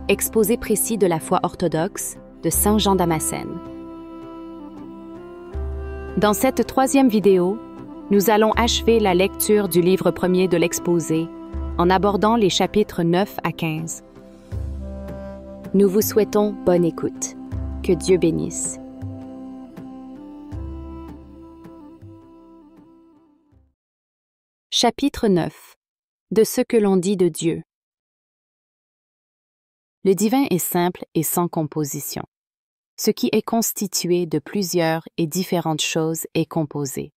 exposé précis de la foi orthodoxe de Saint Jean Damascène. Dans cette troisième vidéo, nous allons achever la lecture du livre premier de l'exposé en abordant les chapitres 9 à 15. Nous vous souhaitons bonne écoute. Que Dieu bénisse. Chapitre 9. De ce que l'on dit de Dieu. Le divin est simple et sans composition. Ce qui est constitué de plusieurs et différentes choses est composé.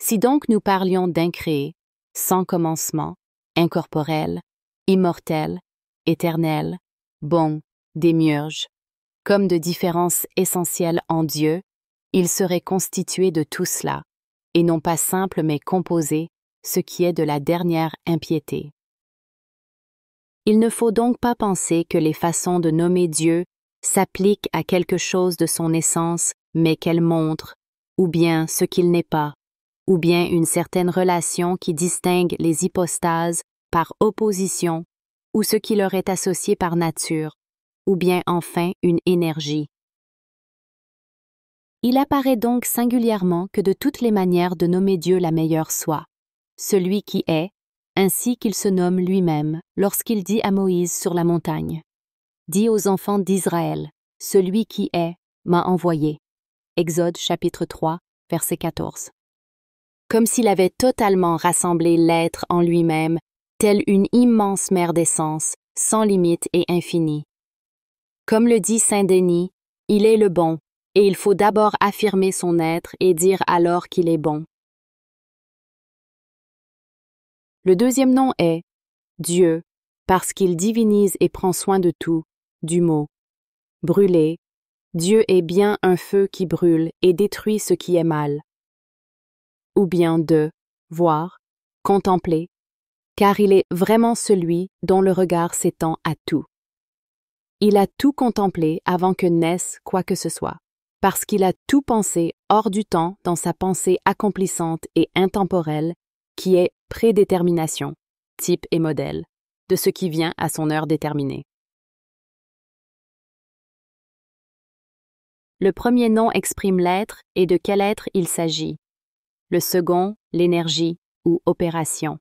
Si donc nous parlions d'incréé, sans commencement, incorporel, immortel, éternel, bon, démiurge, comme de différences essentielles en Dieu, il serait constitué de tout cela, et non pas simple mais composé, ce qui est de la dernière impiété. Il ne faut donc pas penser que les façons de nommer Dieu s'appliquent à quelque chose de son essence, mais qu'elles montrent, ou bien ce qu'il n'est pas, ou bien une certaine relation qui distingue les hypostases par opposition, ou ce qui leur est associé par nature, ou bien enfin une énergie. Il apparaît donc singulièrement que de toutes les manières de nommer Dieu la meilleure soit celui qui est, ainsi qu'il se nomme lui-même lorsqu'il dit à Moïse sur la montagne. Dis aux enfants d'Israël, celui qui est m'a envoyé. Exode chapitre 3, verset 14. Comme s'il avait totalement rassemblé l'être en lui-même, telle une immense mer d'essence, sans limite et infinie. Comme le dit saint Denis, il est le bon, et il faut d'abord affirmer son être et dire alors qu'il est bon. Le deuxième nom est Dieu, parce qu'il divinise et prend soin de tout, du mot. Brûler, Dieu est bien un feu qui brûle et détruit ce qui est mal. Ou bien de voir, contempler, car il est vraiment celui dont le regard s'étend à tout. Il a tout contemplé avant que naisse quoi que ce soit, parce qu'il a tout pensé hors du temps dans sa pensée accomplissante et intemporelle, qui est prédétermination, type et modèle, de ce qui vient à son heure déterminée. Le premier nom exprime l'être et de quel être il s'agit. Le second, l'énergie ou opération.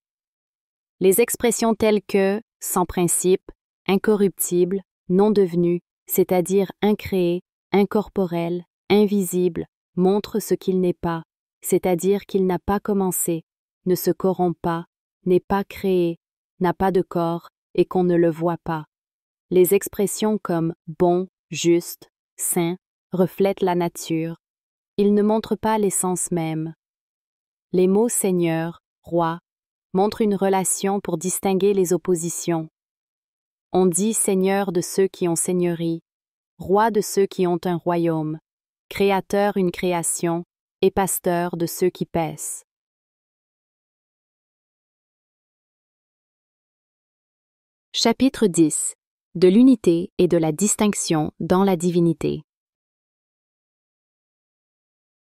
Les expressions telles que sans principe, incorruptible, non devenu, c'est-à-dire incréé, incorporel, invisible, montrent ce qu'il n'est pas, c'est-à-dire qu'il n'a pas commencé, ne se corrompt pas, n'est pas créé, n'a pas de corps et qu'on ne le voit pas. Les expressions comme bon, juste, saint reflètent la nature. Ils ne montrent pas l'essence même. Les mots Seigneur, Roi montrent une relation pour distinguer les oppositions. On dit Seigneur de ceux qui ont seigneurie, Roi de ceux qui ont un royaume, Créateur une création et Pasteur de ceux qui paissent. Chapitre 10. De l'unité et de la distinction dans la divinité.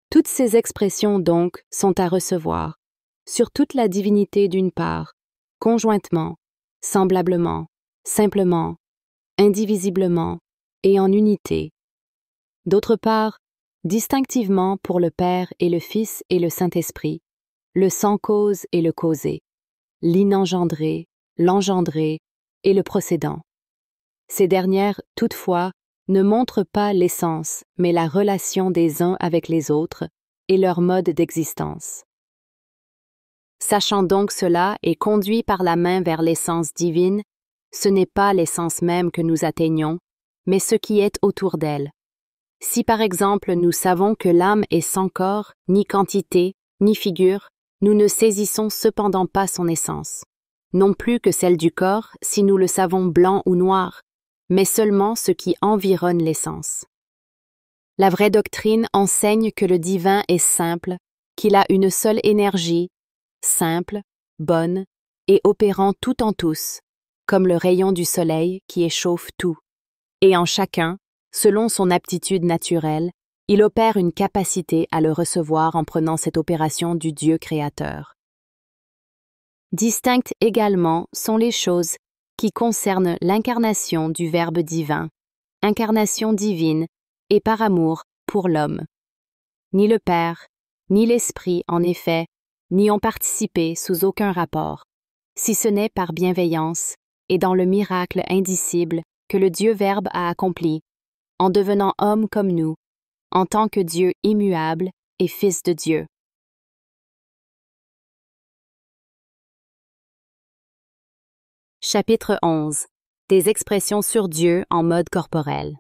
Toutes ces expressions donc sont à recevoir, sur toute la divinité d'une part, conjointement, semblablement, simplement, indivisiblement et en unité. D'autre part, distinctivement pour le Père et le Fils et le Saint-Esprit, le sans-cause et le causé, l'inengendré, l'engendré et le procédant. Ces dernières, toutefois, ne montrent pas l'essence, mais la relation des uns avec les autres et leur mode d'existence. Sachant donc cela et conduit par la main vers l'essence divine, ce n'est pas l'essence même que nous atteignons, mais ce qui est autour d'elle. Si par exemple nous savons que l'âme est sans corps, ni quantité, ni figure, nous ne saisissons cependant pas son essence. Non plus que celle du corps, si nous le savons blanc ou noir, mais seulement ce qui environne l'essence. La vraie doctrine enseigne que le divin est simple, qu'il a une seule énergie, simple, bonne, et opérant tout en tous, comme le rayon du soleil qui échauffe tout. Et en chacun, selon son aptitude naturelle, il opère une capacité à le recevoir en prenant cette opération du Dieu créateur. Distinctes également sont les choses qui concerne l'incarnation du Verbe divin, incarnation divine, et par amour pour l'homme. Ni le Père, ni l'Esprit, en effet, n'y ont participé sous aucun rapport, si ce n'est par bienveillance et dans le miracle indicible que le Dieu Verbe a accompli, en devenant homme comme nous, en tant que Dieu immuable et Fils de Dieu. Chapitre 11. Des expressions sur Dieu en mode corporel.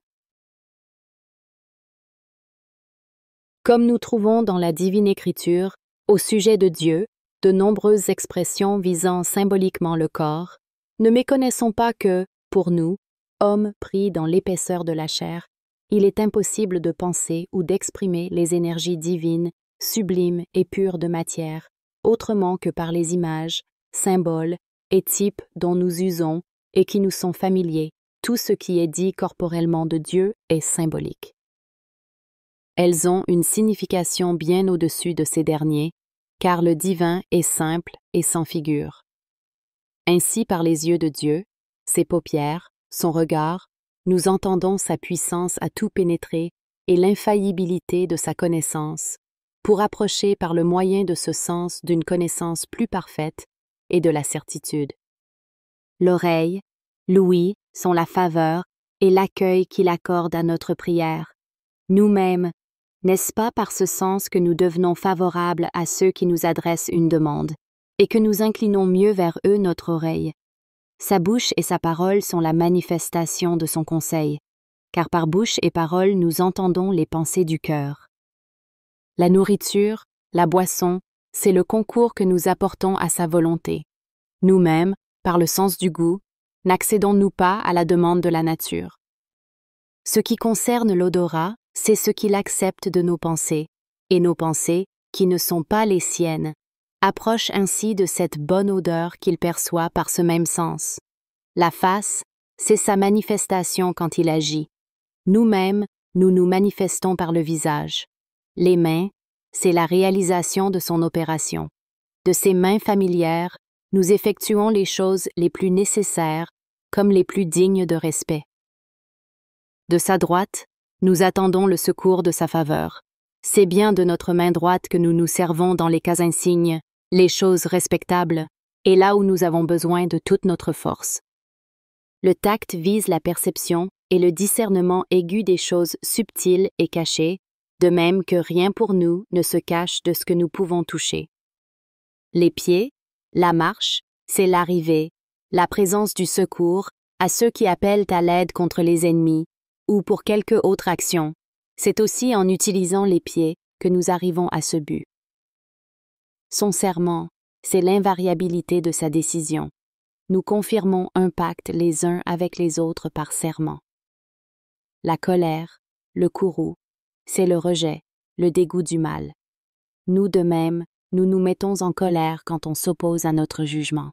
Comme nous trouvons dans la Divine Écriture, au sujet de Dieu, de nombreuses expressions visant symboliquement le corps, ne méconnaissons pas que, pour nous, hommes pris dans l'épaisseur de la chair, il est impossible de penser ou d'exprimer les énergies divines, sublimes et pures de matière, autrement que par les images, symboles et types dont nous usons et qui nous sont familiers. Tout ce qui est dit corporellement de Dieu est symbolique. Elles ont une signification bien au-dessus de ces derniers, car le divin est simple et sans figure. Ainsi, par les yeux de Dieu, ses paupières, son regard, nous entendons sa puissance à tout pénétrer et l'infaillibilité de sa connaissance, pour approcher par le moyen de ce sens d'une connaissance plus parfaite et de la certitude. L'oreille, l'ouïe sont la faveur et l'accueil qu'il accorde à notre prière. Nous-mêmes, n'est-ce pas par ce sens que nous devenons favorables à ceux qui nous adressent une demande, et que nous inclinons mieux vers eux notre oreille? Sa bouche et sa parole sont la manifestation de son conseil, car par bouche et parole nous entendons les pensées du cœur. La nourriture, la boisson, c'est le concours que nous apportons à sa volonté. Nous-mêmes, par le sens du goût, n'accédons-nous pas à la demande de la nature? Ce qui concerne l'odorat, c'est ce qu'il accepte de nos pensées, et nos pensées, qui ne sont pas les siennes, approchent ainsi de cette bonne odeur qu'il perçoit par ce même sens. La face, c'est sa manifestation quand il agit. Nous-mêmes, nous nous manifestons par le visage. Les mains, c'est la réalisation de son opération. De ses mains familières, nous effectuons les choses les plus nécessaires, comme les plus dignes de respect. De sa droite, nous attendons le secours de sa faveur. C'est bien de notre main droite que nous nous servons dans les cas insignes, les choses respectables, et là où nous avons besoin de toute notre force. Le tact vise la perception et le discernement aigu des choses subtiles et cachées, de même que rien pour nous ne se cache de ce que nous pouvons toucher. Les pieds, la marche, c'est l'arrivée, la présence du secours à ceux qui appellent à l'aide contre les ennemis, ou pour quelque autre action. C'est aussi en utilisant les pieds que nous arrivons à ce but. Son serment, c'est l'invariabilité de sa décision. Nous confirmons un pacte les uns avec les autres par serment. La colère, le courroux, c'est le rejet, le dégoût du mal. Nous de même, nous nous mettons en colère quand on s'oppose à notre jugement.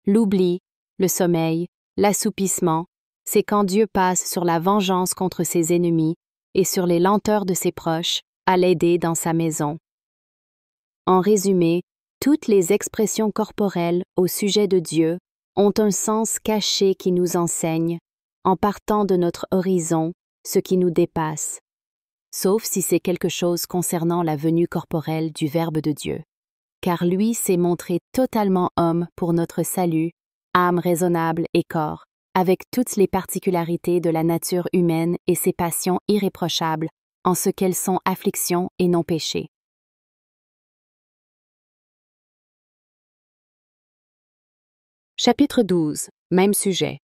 L'oubli, le sommeil, l'assoupissement, c'est quand Dieu passe sur la vengeance contre ses ennemis et sur les lenteurs de ses proches à l'aider dans sa maison. En résumé, toutes les expressions corporelles au sujet de Dieu ont un sens caché qui nous enseigne, en partant de notre horizon, ce qui nous dépasse, sauf si c'est quelque chose concernant la venue corporelle du Verbe de Dieu, car lui s'est montré totalement homme pour notre salut, âme raisonnable et corps, avec toutes les particularités de la nature humaine et ses passions irréprochables, en ce qu'elles sont affliction et non péché. Chapitre 12. Même sujet.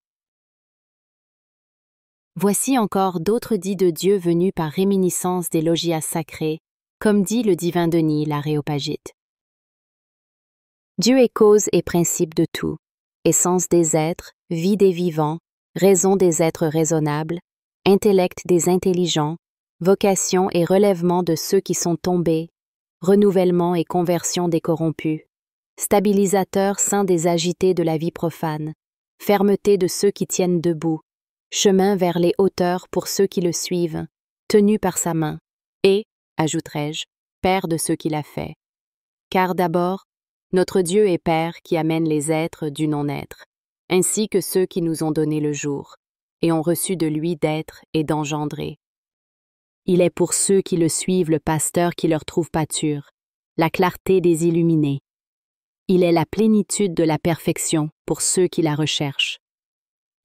Voici encore d'autres dits de Dieu venus par réminiscence des logias sacrés, comme dit le divin Denis l'Aréopagite. Dieu est cause et principe de tout, essence des êtres, vie des vivants, raison des êtres raisonnables, intellect des intelligents, vocation et relèvement de ceux qui sont tombés, renouvellement et conversion des corrompus, stabilisateur saint des agités de la vie profane, fermeté de ceux qui tiennent debout, chemin vers les hauteurs pour ceux qui le suivent, tenu par sa main, et, ajouterai-je, Père de ceux qu'il a fait. Car d'abord, notre Dieu est Père qui amène les êtres du non-être. ainsi que ceux qui nous ont donné le jour, et ont reçu de lui d'être et d'engendrer. Il est pour ceux qui le suivent le pasteur qui leur trouve pâture, la clarté des illuminés. Il est la plénitude de la perfection pour ceux qui la recherchent,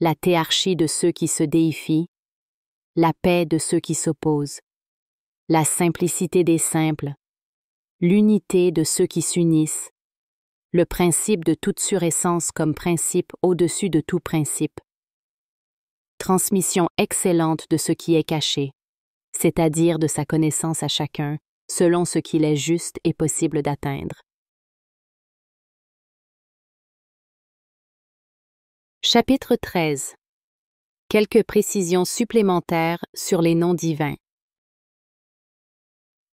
la théarchie de ceux qui se déifient, la paix de ceux qui s'opposent, la simplicité des simples, l'unité de ceux qui s'unissent, le principe de toute suressence comme principe au-dessus de tout principe, transmission excellente de ce qui est caché, c'est-à-dire de sa connaissance à chacun, selon ce qu'il est juste et possible d'atteindre. Chapitre 13. Quelques précisions supplémentaires sur les noms divins.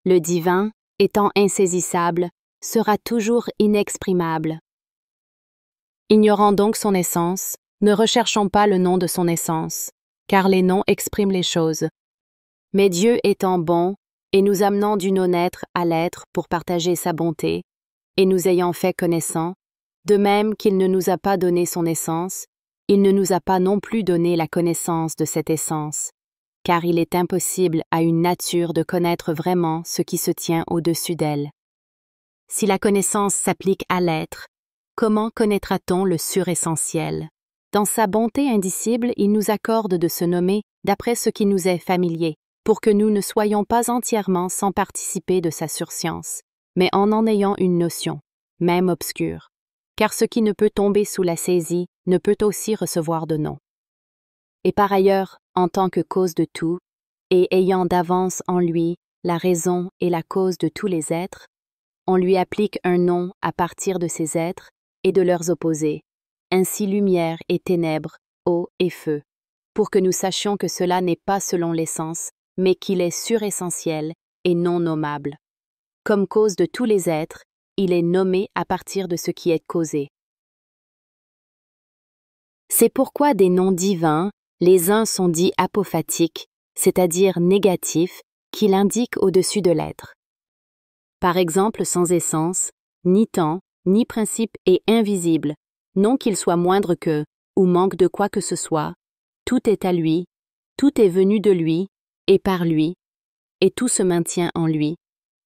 Le divin, étant insaisissable, sera toujours inexprimable. Ignorant donc son essence, ne recherchons pas le nom de son essence, car les noms expriment les choses. Mais Dieu étant bon, et nous amenant du non-être à l'être pour partager sa bonté, et nous ayant fait connaissants, de même qu'il ne nous a pas donné son essence, il ne nous a pas non plus donné la connaissance de cette essence, car il est impossible à une nature de connaître vraiment ce qui se tient au-dessus d'elle. Si la connaissance s'applique à l'être, comment connaîtra-t-on le suressentiel? Dans sa bonté indicible, il nous accorde de se nommer d'après ce qui nous est familier, pour que nous ne soyons pas entièrement sans participer de sa surscience, mais en ayant une notion, même obscure, car ce qui ne peut tomber sous la saisie ne peut aussi recevoir de nom. Et par ailleurs, en tant que cause de tout, et ayant d'avance en lui la raison et la cause de tous les êtres, on lui applique un nom à partir de ces êtres et de leurs opposés, ainsi lumière et ténèbres, eau et feu, pour que nous sachions que cela n'est pas selon l'essence, mais qu'il est suressentiel et non nommable. Comme cause de tous les êtres, il est nommé à partir de ce qui est causé. C'est pourquoi des noms divins, les uns sont dits apophatiques, c'est-à-dire négatifs, qui l'indiquent au-dessus de l'être. Par exemple, sans essence, ni temps, ni principe et invisible, non qu'il soit moindre que, ou manque de quoi que ce soit, tout est à lui, tout est venu de lui, et par lui, et tout se maintient en lui,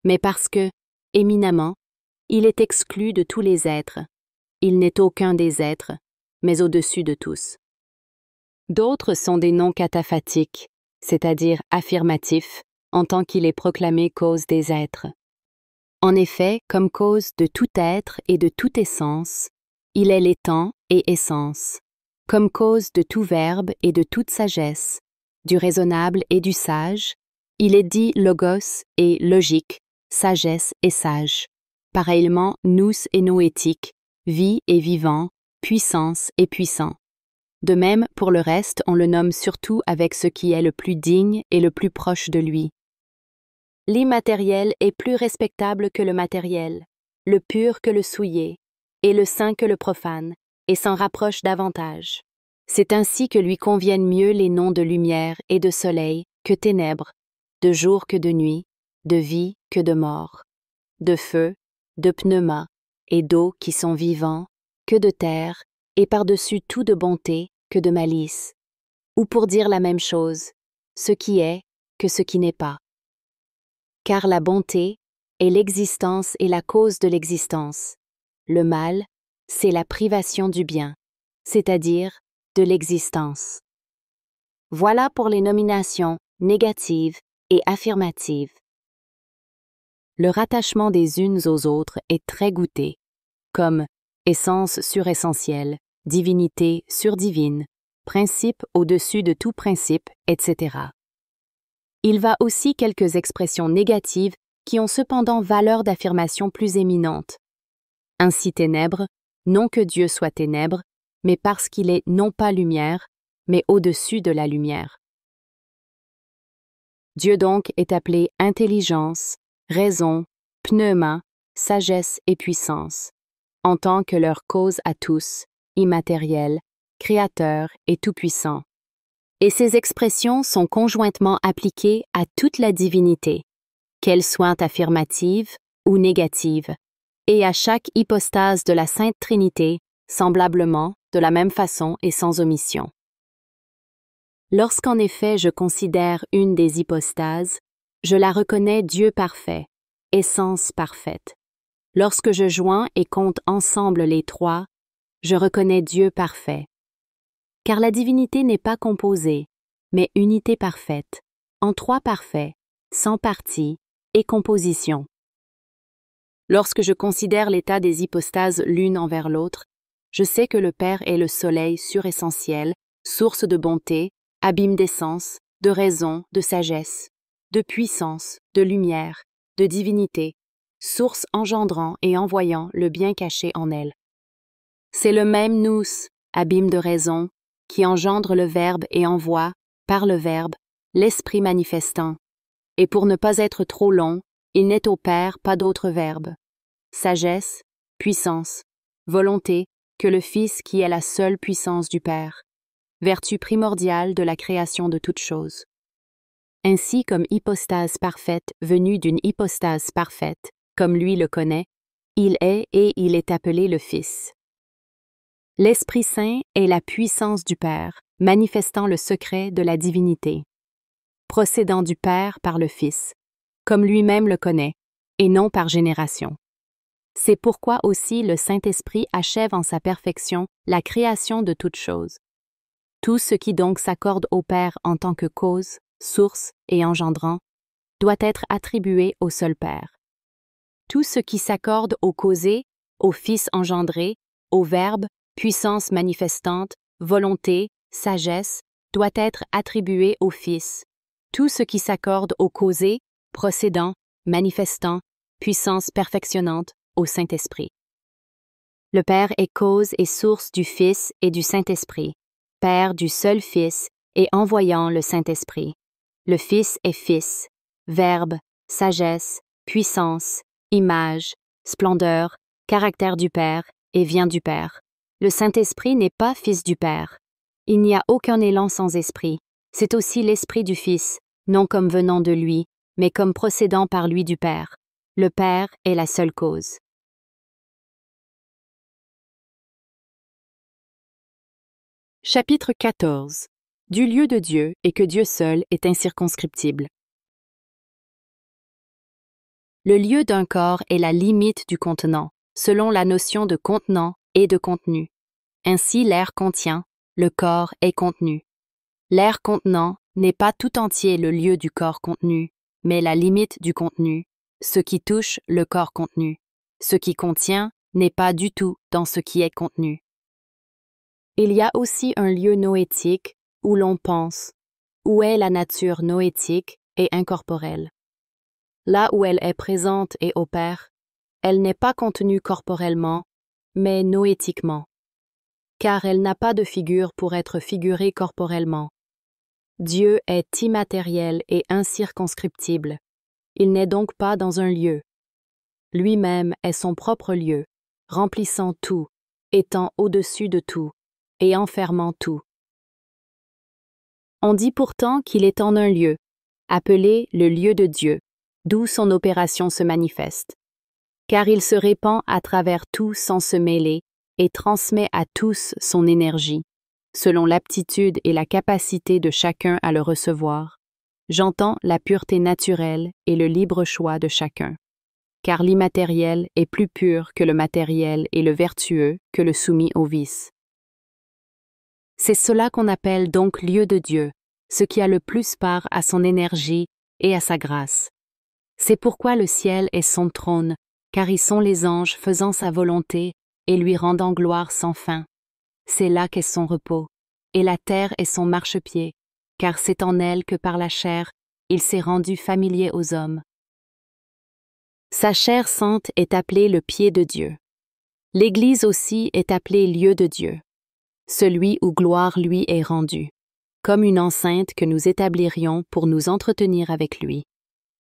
mais parce que, éminemment, il est exclu de tous les êtres, il n'est aucun des êtres, mais au-dessus de tous. D'autres sont des noms cataphatiques, c'est-à-dire affirmatifs, en tant qu'il est proclamé cause des êtres. En effet, comme cause de tout être et de toute essence, il est l'étant et essence, comme cause de tout verbe et de toute sagesse, du raisonnable et du sage, il est dit logos et logique, sagesse et sage, pareillement nous et noétique, vie et vivant, puissance et puissant. De même, pour le reste, on le nomme surtout avec ce qui est le plus digne et le plus proche de lui. L'immatériel est plus respectable que le matériel, le pur que le souillé, et le saint que le profane, et s'en rapproche davantage. C'est ainsi que lui conviennent mieux les noms de lumière et de soleil que ténèbres, de jour que de nuit, de vie que de mort, de feu, de pneuma, et d'eau qui sont vivants, que de terre, et par-dessus tout de bonté que de malice, ou pour dire la même chose, ce qui est que ce qui n'est pas. Car la bonté est l'existence et la cause de l'existence. Le mal, c'est la privation du bien, c'est-à-dire de l'existence. Voilà pour les nominations négatives et affirmatives. Le rattachement des unes aux autres est très goûté, comme essence suressentielle, divinité surdivine, principe au-dessus de tout principe, etc. Il va aussi quelques expressions négatives qui ont cependant valeur d'affirmation plus éminente. Ainsi ténèbres, non que Dieu soit ténèbres, mais parce qu'il est non pas lumière, mais au-dessus de la lumière. Dieu donc est appelé intelligence, raison, pneuma, sagesse et puissance, en tant que leur cause à tous, immatériel, créateur et tout-puissant. Et ces expressions sont conjointement appliquées à toute la divinité, qu'elles soient affirmatives ou négatives, et à chaque hypostase de la Sainte Trinité, semblablement, de la même façon et sans omission. Lorsqu'en effet je considère une des hypostases, je la reconnais Dieu parfait, essence parfaite. Lorsque je joins et compte ensemble les trois, je reconnais Dieu parfait. Car la divinité n'est pas composée, mais unité parfaite, en trois parfaits, sans partie et composition. Lorsque je considère l'état des hypostases l'une envers l'autre, je sais que le Père est le soleil suressentiel, source de bonté, abîme d'essence, de raison, de sagesse, de puissance, de lumière, de divinité, source engendrant et envoyant le bien caché en elle. C'est le même nous, abîme de raison, qui engendre le Verbe et envoie, par le Verbe, l'Esprit manifestant. Et pour ne pas être trop long, il n'est au Père pas d'autre verbe. Sagesse, puissance, volonté, que le Fils qui est la seule puissance du Père, vertu primordiale de la création de toutes choses. Ainsi comme hypostase parfaite venue d'une hypostase parfaite, comme lui le connaît, il est et il est appelé le Fils. L'Esprit Saint est la puissance du Père, manifestant le secret de la divinité, procédant du Père par le Fils, comme lui-même le connaît, et non par génération. C'est pourquoi aussi le Saint-Esprit achève en sa perfection la création de toutes choses. Tout ce qui donc s'accorde au Père en tant que cause, source et engendrant, doit être attribué au seul Père. Tout ce qui s'accorde au causé, au Fils engendré, au Verbe, puissance manifestante, volonté, sagesse, doit être attribué au Fils. Tout ce qui s'accorde au causé, procédant, manifestant, puissance perfectionnante, au Saint-Esprit. Le Père est cause et source du Fils et du Saint-Esprit, Père du seul Fils et envoyant le Saint-Esprit. Le Fils est Fils, Verbe, sagesse, puissance, image, splendeur, caractère du Père et vient du Père. Le Saint-Esprit n'est pas Fils du Père. Il n'y a aucun élan sans esprit. C'est aussi l'Esprit du Fils, non comme venant de lui, mais comme procédant par lui du Père. Le Père est la seule cause. Chapitre 14. Du lieu de Dieu et que Dieu seul est incirconscriptible. Le lieu d'un corps est la limite du contenant, selon la notion de contenant et de contenu. Ainsi l'air contient, le corps est contenu. L'air contenant n'est pas tout entier le lieu du corps contenu, mais la limite du contenu, ce qui touche le corps contenu. Ce qui contient n'est pas du tout dans ce qui est contenu. Il y a aussi un lieu noétique où l'on pense, où est la nature noétique et incorporelle. Là où elle est présente et opère, elle n'est pas contenue corporellement, mais noétiquement, car elle n'a pas de figure pour être figurée corporellement. Dieu est immatériel et incirconscriptible. Il n'est donc pas dans un lieu. Lui-même est son propre lieu, remplissant tout, étant au-dessus de tout, et enfermant tout. On dit pourtant qu'il est en un lieu, appelé le lieu de Dieu, d'où son opération se manifeste. Car il se répand à travers tout sans se mêler et transmet à tous son énergie, selon l'aptitude et la capacité de chacun à le recevoir. J'entends la pureté naturelle et le libre choix de chacun. Car l'immatériel est plus pur que le matériel et le vertueux que le soumis au vice. C'est cela qu'on appelle donc lieu de Dieu, ce qui a le plus part à son énergie et à sa grâce. C'est pourquoi le ciel est son trône, car y sont les anges faisant sa volonté et lui rendant gloire sans fin. C'est là qu'est son repos, et la terre est son marchepied, car c'est en elle que par la chair il s'est rendu familier aux hommes. Sa chair sainte est appelée le pied de Dieu. L'Église aussi est appelée lieu de Dieu, celui où gloire lui est rendue, comme une enceinte que nous établirions pour nous entretenir avec lui.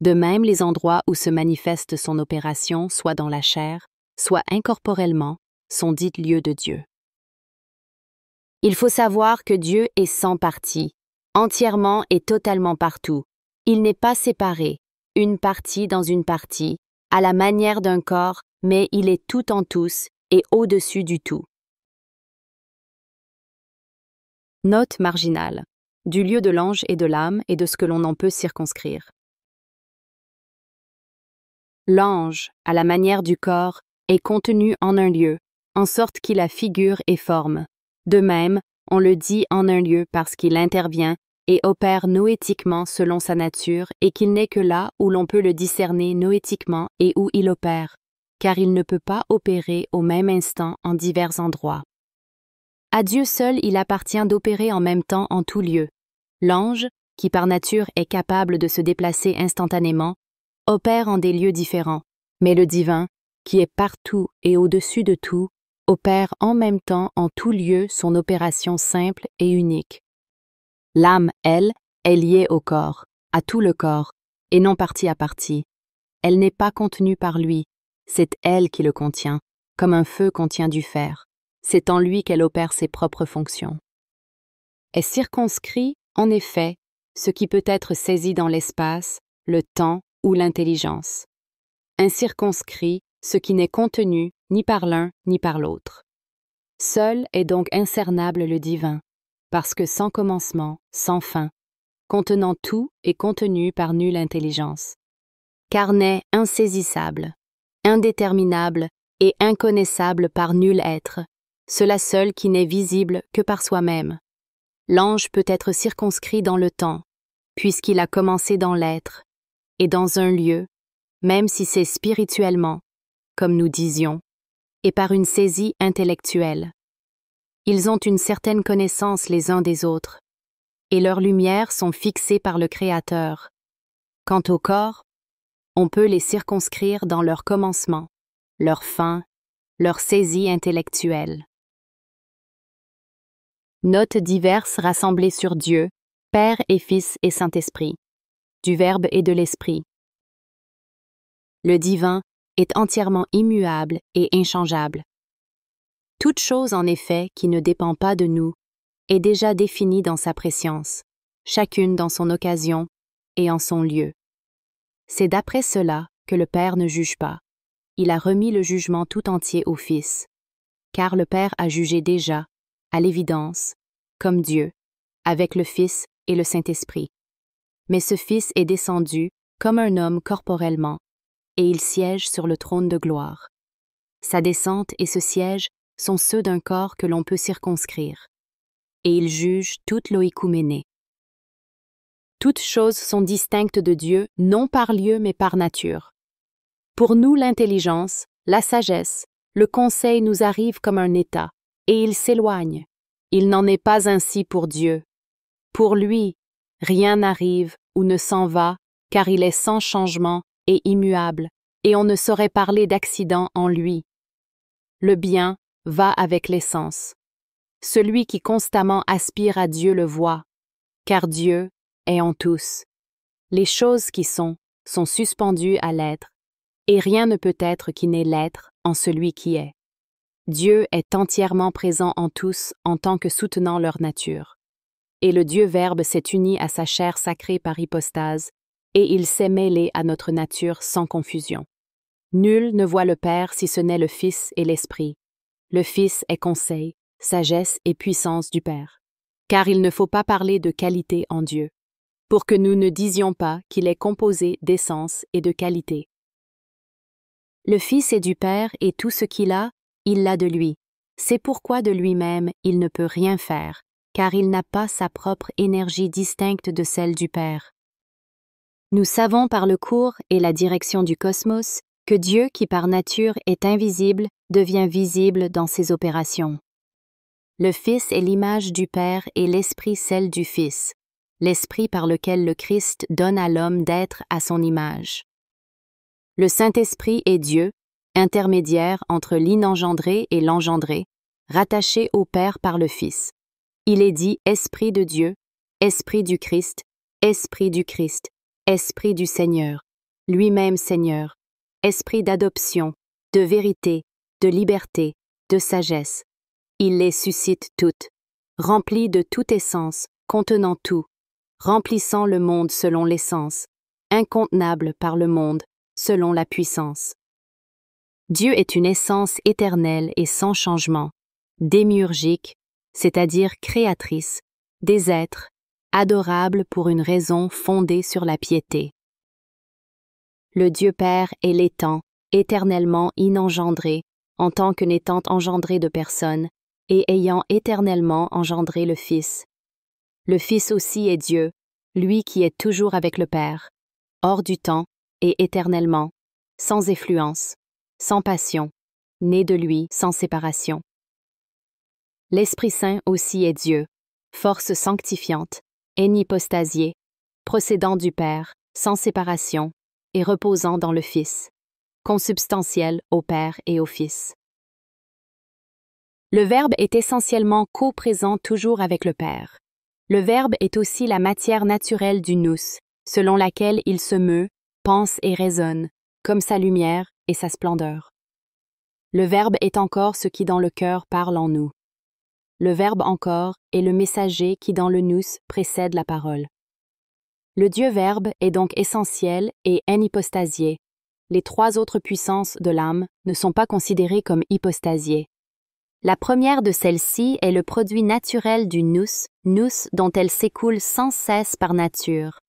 De même, les endroits où se manifeste son opération, soit dans la chair, soit incorporellement, sont dits lieux de Dieu. Il faut savoir que Dieu est sans partie, entièrement et totalement partout. Il n'est pas séparé, une partie dans une partie, à la manière d'un corps, mais il est tout en tous et au-dessus du tout. Note marginale. Du lieu de l'ange et de l'âme et de ce que l'on en peut circonscrire. L'ange, à la manière du corps, est contenu en un lieu, en sorte qu'il a figure et forme. De même, on le dit en un lieu parce qu'il intervient et opère noétiquement selon sa nature et qu'il n'est que là où l'on peut le discerner noétiquement et où il opère, car il ne peut pas opérer au même instant en divers endroits. À Dieu seul il appartient d'opérer en même temps en tout lieu. L'ange, qui par nature est capable de se déplacer instantanément, opère en des lieux différents, mais le divin, qui est partout et au-dessus de tout, opère en même temps en tout lieu son opération simple et unique. L'âme, elle, est liée au corps, à tout le corps, et non partie à partie. Elle n'est pas contenue par lui, c'est elle qui le contient, comme un feu contient du fer. C'est en lui qu'elle opère ses propres fonctions. Est circonscrit, en effet, ce qui peut être saisi dans l'espace, le temps ou l'intelligence. Incirconscrit, ce qui n'est contenu ni par l'un ni par l'autre. Seul est donc incernable le divin, parce que sans commencement, sans fin, contenant tout et contenu par nulle intelligence. Car n'est insaisissable, indéterminable et inconnaissable par nul être, cela seul qui n'est visible que par soi-même. L'ange peut être circonscrit dans le temps, puisqu'il a commencé dans l'être, et dans un lieu, même si c'est spirituellement, comme nous disions, et par une saisie intellectuelle. Ils ont une certaine connaissance les uns des autres, et leurs lumières sont fixées par le Créateur. Quant au corps, on peut les circonscrire dans leur commencement, leur fin, leur saisie intellectuelle. Notes diverses rassemblées sur Dieu, Père et Fils et Saint-Esprit, du Verbe et de l'Esprit. Le divin est entièrement immuable et inchangeable. Toute chose, en effet, qui ne dépend pas de nous, est déjà définie dans sa prescience, chacune dans son occasion et en son lieu. C'est d'après cela que le Père ne juge pas. Il a remis le jugement tout entier au Fils, car le Père a jugé déjà, à l'évidence, comme Dieu, avec le Fils et le Saint-Esprit. Mais ce Fils est descendu comme un homme corporellement, et il siège sur le trône de gloire. Sa descente et ce siège sont ceux d'un corps que l'on peut circonscrire, et il juge toute l'oïkouménée. Toutes choses sont distinctes de Dieu, non par lieu mais par nature. Pour nous, l'intelligence, la sagesse, le conseil nous arrivent comme un état, et il s'éloigne. Il n'en est pas ainsi pour Dieu. Pour lui, rien n'arrive ou ne s'en va, car il est sans changement et immuable, et on ne saurait parler d'accident en lui. Le bien va avec l'essence. Celui qui constamment aspire à Dieu le voit, car Dieu est en tous. Les choses qui sont suspendues à l'être, et rien ne peut être qui n'ait l'être en celui qui est. Dieu est entièrement présent en tous en tant que soutenant leur nature. Et le Dieu Verbe s'est uni à sa chair sacrée par hypostase, et il s'est mêlé à notre nature sans confusion. Nul ne voit le Père si ce n'est le Fils et l'Esprit. Le Fils est conseil, sagesse et puissance du Père. Car il ne faut pas parler de qualité en Dieu, pour que nous ne disions pas qu'il est composé d'essence et de qualité. Le Fils est du Père et tout ce qu'il a, il l'a de lui. C'est pourquoi de lui-même il ne peut rien faire, car il n'a pas sa propre énergie distincte de celle du Père. Nous savons par le cours et la direction du cosmos que Dieu, qui par nature est invisible, devient visible dans ses opérations. Le Fils est l'image du Père et l'Esprit celle du Fils, l'Esprit par lequel le Christ donne à l'homme d'être à son image. Le Saint-Esprit est Dieu, intermédiaire entre l'inengendré et l'engendré, rattaché au Père par le Fils. Il est dit Esprit de Dieu, Esprit du Christ, Esprit du Christ, Esprit du Seigneur, lui-même Seigneur, Esprit d'adoption, de vérité, de liberté, de sagesse. Il les suscite toutes, remplis de toute essence, contenant tout, remplissant le monde selon l'essence, incontenable par le monde, selon la puissance. Dieu est une essence éternelle et sans changement, démiurgique, c'est-à-dire créatrice, des êtres, adorables pour une raison fondée sur la piété. Le Dieu Père est l'étant, éternellement inengendré, en tant que n'étant engendré de personne, et ayant éternellement engendré le Fils. Le Fils aussi est Dieu, lui qui est toujours avec le Père, hors du temps et éternellement, sans effluence, sans passion, né de lui sans séparation. L'Esprit Saint aussi est Dieu, force sanctifiante, hénipostasié, procédant du Père, sans séparation, et reposant dans le Fils, consubstantiel au Père et au Fils. Le Verbe est essentiellement co-présent toujours avec le Père. Le Verbe est aussi la matière naturelle du nous, selon laquelle il se meut, pense et raisonne, comme sa lumière et sa splendeur. Le Verbe est encore ce qui dans le cœur parle en nous. Le Verbe encore est le messager qui dans le nous précède la parole. Le Dieu Verbe est donc essentiel et hénipostasié. Les trois autres puissances de l'âme ne sont pas considérées comme hypostasiées. La première de celles-ci est le produit naturel du nous dont elle s'écoule sans cesse par nature.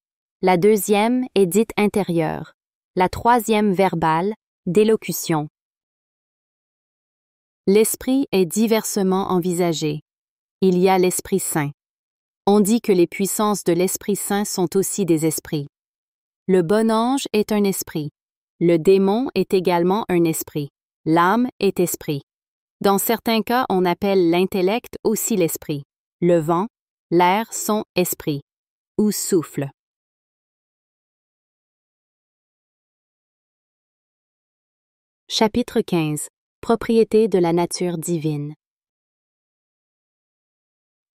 La deuxième est dite intérieure. La troisième verbale, d'élocution. L'esprit est diversement envisagé. Il y a l'Esprit Saint. On dit que les puissances de l'Esprit Saint sont aussi des esprits. Le bon ange est un esprit. Le démon est également un esprit. L'âme est esprit. Dans certains cas, on appelle l'intellect aussi l'esprit. Le vent, l'air sont esprit, ou souffle. Chapitre 15. Propriété de la nature divine.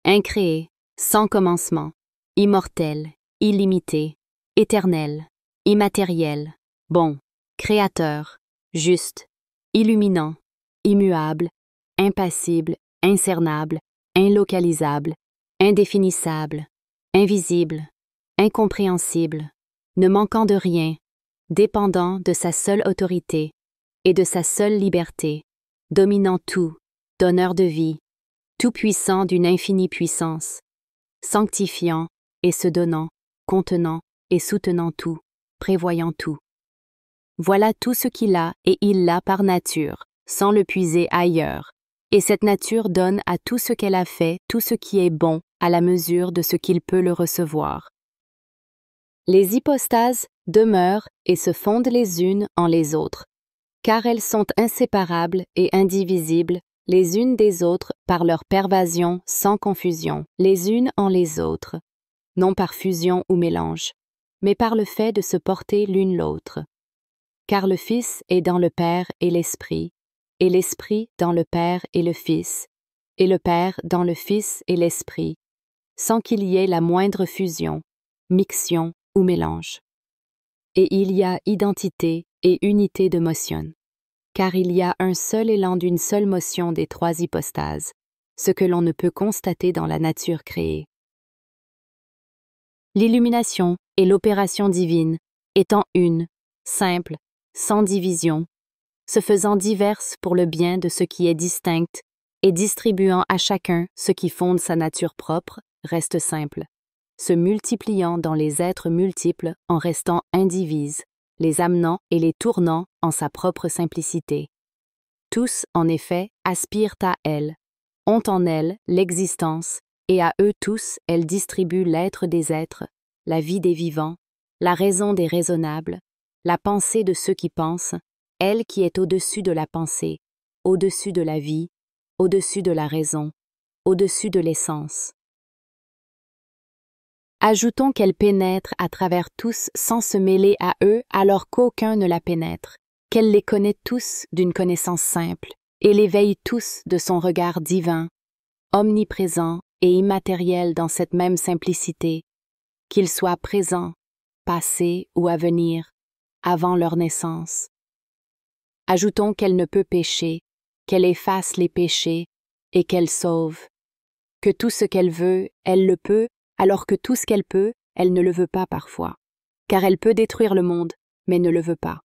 Incréé, sans commencement, immortel, illimité, éternel, immatériel, bon, créateur, juste, illuminant, immuable, impassible, incernable, inlocalisable, indéfinissable, invisible, incompréhensible, ne manquant de rien, dépendant de sa seule autorité et de sa seule liberté, dominant tout, donneur de vie, tout-puissant d'une infinie puissance, sanctifiant et se donnant, contenant et soutenant tout, prévoyant tout. Voilà tout ce qu'il a et il l'a par nature, sans le puiser ailleurs, et cette nature donne à tout ce qu'elle a fait tout ce qui est bon à la mesure de ce qu'il peut le recevoir. Les hypostases demeurent et se fondent les unes en les autres, car elles sont inséparables et indivisibles les unes des autres par leur pervasion sans confusion, les unes en les autres, non par fusion ou mélange, mais par le fait de se porter l'une l'autre. Car le Fils est dans le Père et l'Esprit dans le Père et le Fils, et le Père dans le Fils et l'Esprit, sans qu'il y ait la moindre fusion, mixion ou mélange. Et il y a identité et unité de motion, car il y a un seul élan d'une seule motion des trois hypostases, ce que l'on ne peut constater dans la nature créée. L'illumination et l'opération divine étant une, simple, sans division, se faisant diverses pour le bien de ce qui est distinct et distribuant à chacun ce qui fonde sa nature propre, reste simple, se multipliant dans les êtres multiples en restant indivises, les amenant et les tournant en sa propre simplicité. Tous, en effet, aspirent à elle, ont en elle l'existence, et à eux tous elle distribue l'être des êtres, la vie des vivants, la raison des raisonnables, la pensée de ceux qui pensent, elle qui est au-dessus de la pensée, au-dessus de la vie, au-dessus de la raison, au-dessus de l'essence. Ajoutons qu'elle pénètre à travers tous sans se mêler à eux alors qu'aucun ne la pénètre, qu'elle les connaît tous d'une connaissance simple et les veille tous de son regard divin, omniprésent et immatériel dans cette même simplicité, qu'ils soient présents, passés ou à venir, avant leur naissance. Ajoutons qu'elle ne peut pécher, qu'elle efface les péchés et qu'elle sauve, que tout ce qu'elle veut, elle le peut, alors que tout ce qu'elle peut, elle ne le veut pas parfois, car elle peut détruire le monde, mais ne le veut pas.